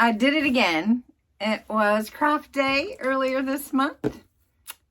I did it again. It was craft day earlier this month,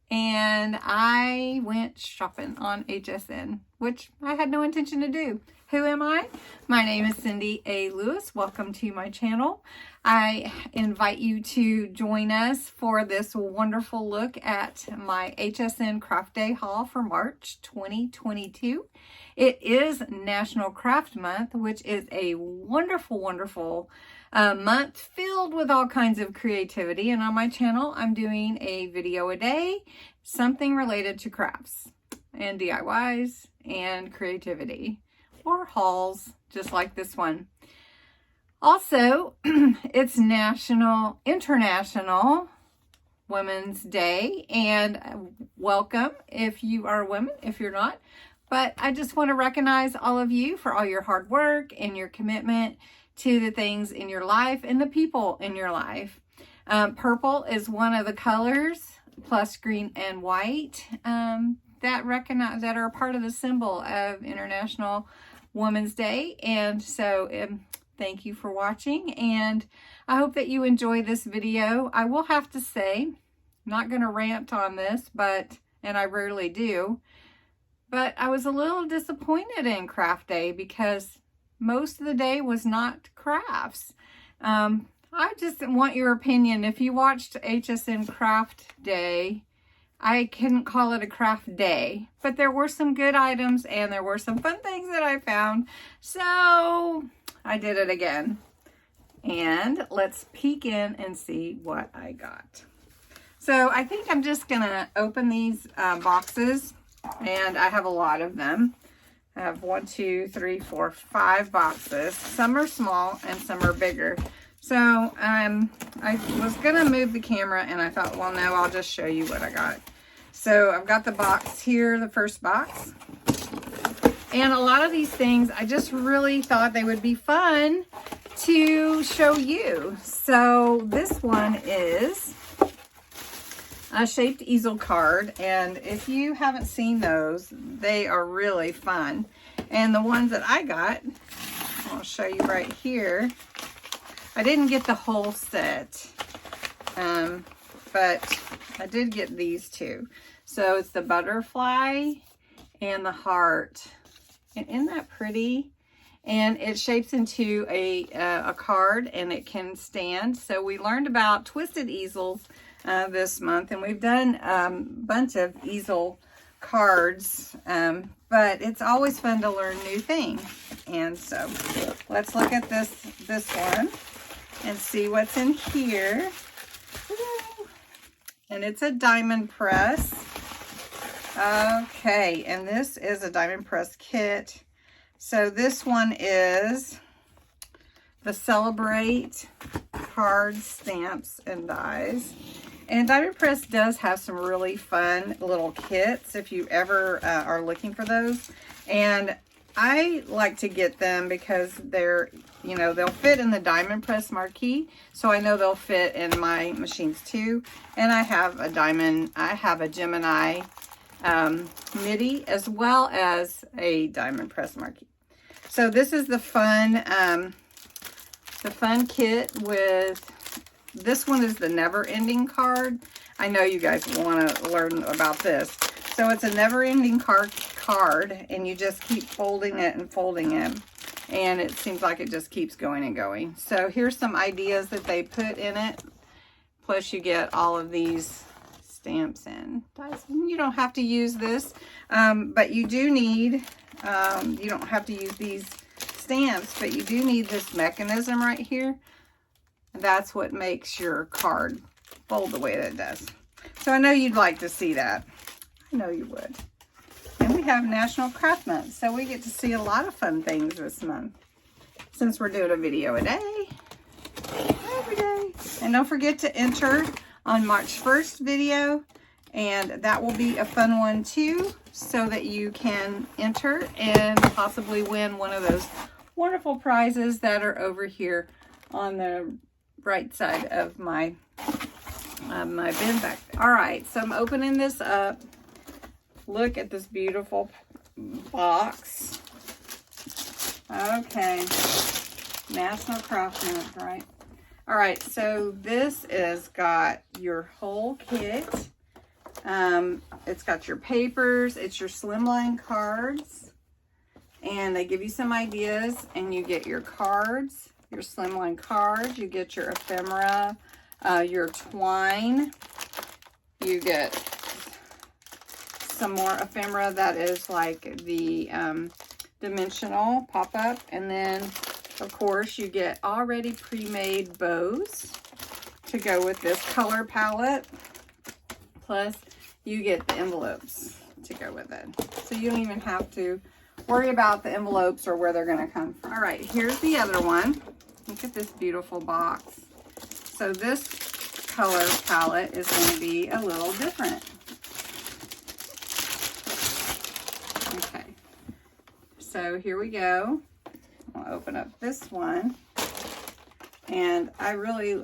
and I went shopping on HSN, which I had no intention to do. Who am I? My name is Cindy A. Lewis. Welcome to my channel. I invite you to join us for this wonderful look at my HSN Craft Day haul for March 2022. It is National Craft Month, which is a wonderful, wonderful month filled with all kinds of creativity. And on my channel, I'm doing a video a day, something related to crafts and DIYs and creativity, or hauls, just like this one. Also, it's International Women's Day, and welcome if you are a woman, if you're not. But I just want to recognize all of you for all your hard work and your commitment to the things in your life and the people in your life. Purple is one of the colors, plus green and white, that are a part of the symbol of International Women's Day. And so thank you for watching, and I hope that you enjoy this video. I will have to say, I'm not going to rant on this, and I rarely do, but I was a little disappointed in Craft Day because most of the day was not crafts. I just want your opinion. If you watched HSN Craft Day, I couldn't call it a craft day, but there were some good items and there were some fun things that I found. So I did it again. And let's peek in and see what I got. So I think I'm just gonna open these boxes, and I have a lot of them. I have 5 boxes. Some are small and some are bigger. So I was gonna move the camera, and I thought, well, no, I'll just show you what I got. So I've got the box here, the first box. And a lot of these things, I just really thought they would be fun to show you. So this one is a shaped easel card, and if you haven't seen those, they are really fun. And the ones that I got, I'll show you right here. I didn't get the whole set, but I did get these two. So it's the butterfly and the heart. And isn't that pretty? And it shapes into a card, and it can stand. So we learned about twisted easels this month, and we've done a bunch of easel cards, but it's always fun to learn new things. And so let's look at this one and see what's in here. Woo. And it's a diamond press. Okay, and this is a diamond press kit. So this one is the Celebrate cards, stamps, and dies. And Diamond Press does have some really fun little kits if you ever are looking for those. And I like to get them because they'll fit in the Diamond Press marquee. So I know they'll fit in my machines too. And I have a Gemini MIDI as well as a Diamond Press marquee. So this is the fun kit with, this one is the Never Ending card. I know you guys want to learn about this. So it's a Never Ending card, and you just keep folding it and folding it. And it seems like it just keeps going and going. So here's some ideas that they put in it. Plus you get all of these stamps and dies. You don't have to use this, but you do need, you don't have to use these stamps, but you do need this mechanism right here. That's what makes your card fold the way that it does. So I know you'd like to see that. I know you would. And we have National Craft Month, so we get to see a lot of fun things this month, since we're doing a video a day, every day. And don't forget to enter on March 1st video, and that will be a fun one too, so that you can enter and possibly win one of those wonderful prizes that are over here on the right side of my bin back there. All right, so I'm opening this up. Look at this beautiful box. Okay, National Craft Month, right? All right, so this is got your whole kit. It's got your papers, it's your slimline cards, and they give you some ideas, and you get your cards, your slimline cards, you get your ephemera, your twine, you get some more ephemera that is like the dimensional pop-up, and then of course you get already pre-made bows to go with this color palette, plus you get the envelopes to go with it, so you don't even have to worry about the envelopes or where they're going to come from. All right, here's the other one. Look at this beautiful box. So this color palette is going to be a little different. Okay, so here we go. I'll open up this one, and I really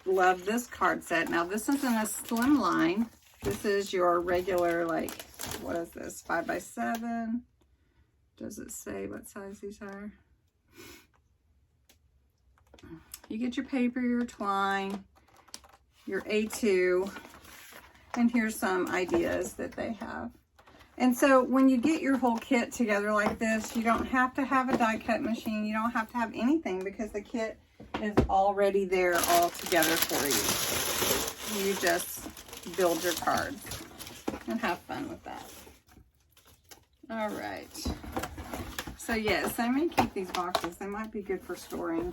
love this card set. Now this isn't a slim line. This is your regular, like, what is this, 5x7? Does it say what size these are? You get your paper, your twine, your A2, and here's some ideas that they have. And so when you get your whole kit together like this, you don't have to have a die cut machine. You don't have to have anything, because the kit is already there all together for you. You just build your cards and have fun with that. All right. So yes, I may keep these boxes. They might be good for storing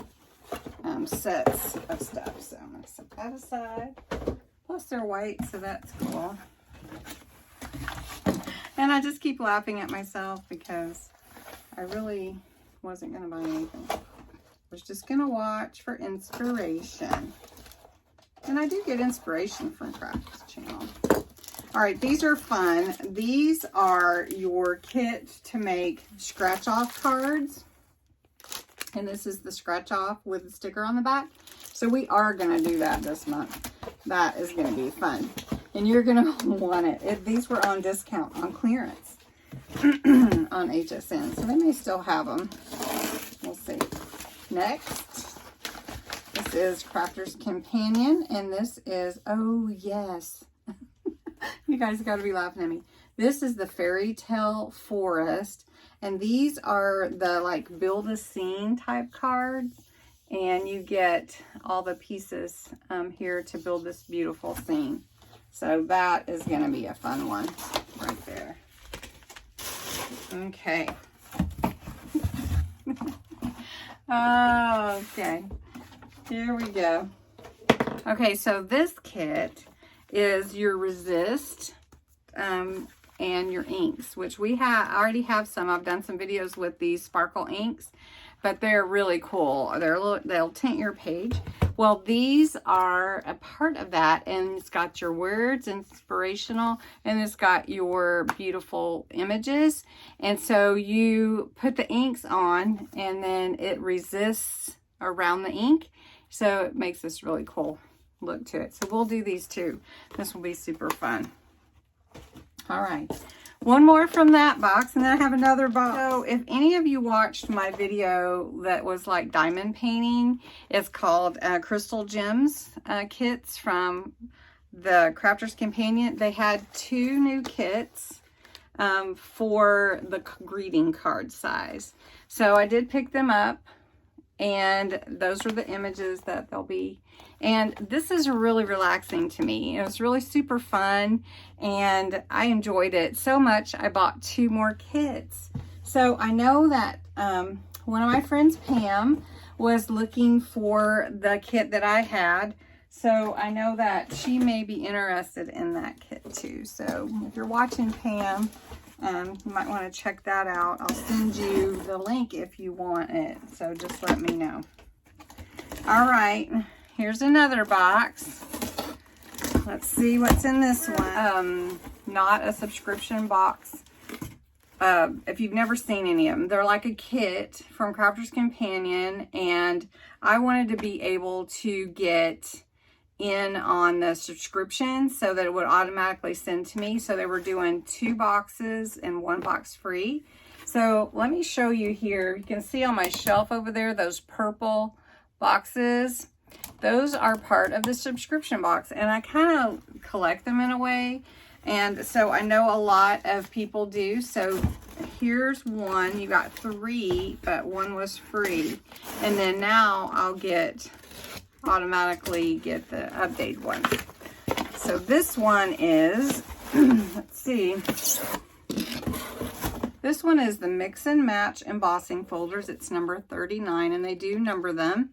sets of stuff. So I'm going to set that aside. Plus they're white, so that's cool. And I just keep laughing at myself because I really wasn't going to buy anything. I was just going to watch for inspiration. And I do get inspiration from Crafty's channel. All right, these are fun. These are your kit to make scratch off cards. And this is the scratch off with the sticker on the back. So we are going to do that this month. That is going to be fun. And you're going to want it. These were on discount, on clearance on HSN. So they may still have them. We'll see. Next, this is Crafter's Companion. And this is, oh yes. You guys got to be laughing at me. This is the Fairy Tale Forest. And these are the like build a scene type cards. And you get all the pieces here to build this beautiful scene. So that is going to be a fun one right there. Okay. Okay. Here we go. Okay, so this kit is your resist and your inks, which we have already have some. I've done some videos with these sparkle inks, but they're really cool. They'll tint your page. Well, these are a part of that, and it's got your words, inspirational, and it's got your beautiful images. And so you put the inks on, and then it resists around the ink. So it makes this really cool look to it. So we'll do these too. This will be super fun. All right. One more from that box, and then I have another box. So if any of you watched my video that was like diamond painting, it's called Crystal Gems kits from the Crafter's Companion. They had 2 new kits for the greeting card size. So I did pick them up, and those are the images that they'll be. And this is really relaxing to me. It was really super fun, and I enjoyed it so much I bought 2 more kits. So I know that one of my friends, Pam, was looking for the kit that I had. So I know that she may be interested in that kit too. So if you're watching, Pam, you might want to check that out. I'll send you the link if you want it. So just let me know. All right. Here's another box. Let's see what's in this one. Not a subscription box. If you've never seen any of them, they're like a kit from Crafter's Companion, and I wanted to be able to get in on the subscription so that it would automatically send to me. So they were doing 2 boxes and 1 box free. So let me show you here. You can see on my shelf over there those purple boxes. those are part of the subscription box, and I kind of collect them in a way. And so I know a lot of people do. So here's one. You got 3, but 1 was free. And then now I'll automatically get the updated one. So this one is, let's see. This one is the Mix and Match embossing folders. It's number 39, and they do number them.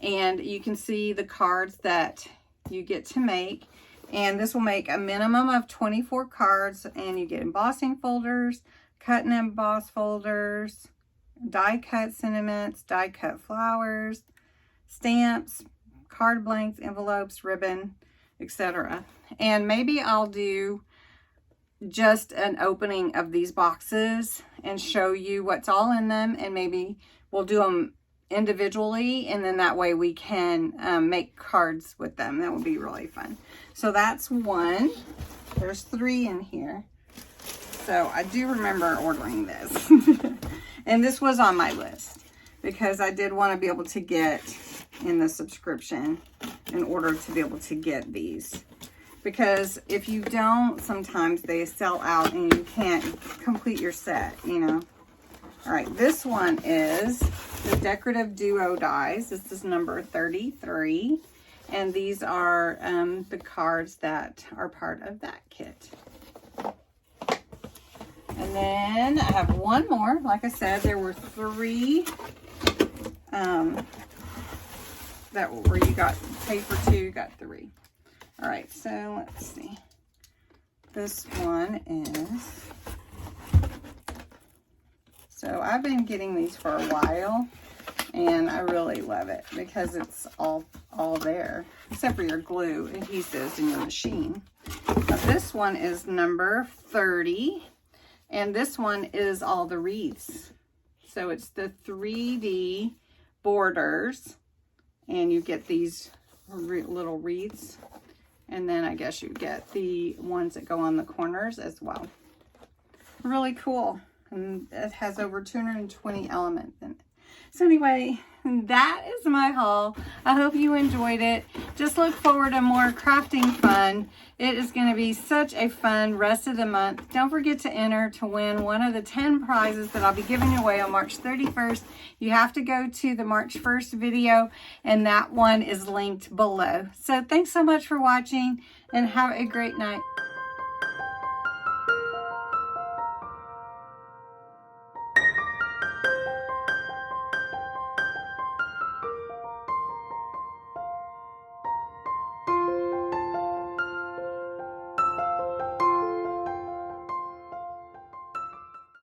And you can see the cards that you get to make. And this will make a minimum of 24 cards, and you get embossing folders, cut and emboss folders, die cut sentiments, die cut flowers, stamps, card blanks, envelopes, ribbon, etc. And maybe I'll do just an opening of these boxes and show you what's all in them, and maybe we'll do them individually, and then that way we can make cards with them. That would be really fun. So that's one. There's 3 in here. So I do remember ordering this. And this was on my list because I did want to be able to get in the subscription in order to be able to get these. Because if you don't, sometimes they sell out and you can't complete your set, you know. All right, this one is the Decorative Duo dies. This is number 33. And these are the cards that are part of that kit. And then I have one more. Like I said, there were 3 where you got paid for 2, you got 3. All right, so let's see. This one is, so I've been getting these for a while, and I really love it because it's all there, except for your glue adhesives in your machine. Now this one is number 30, and this one is all the wreaths. So it's the 3D borders, and you get these little wreaths. And then I guess you get the ones that go on the corners as well. Really cool. And it has over 220 elements in it. So anyway, that is my haul. I hope you enjoyed it. Just look forward to more crafting fun. It is going to be such a fun rest of the month. Don't forget to enter to win one of the 10 prizes that I'll be giving away on March 31st. You have to go to the March 1st video, and that one is linked below. So thanks so much for watching, and have a great night.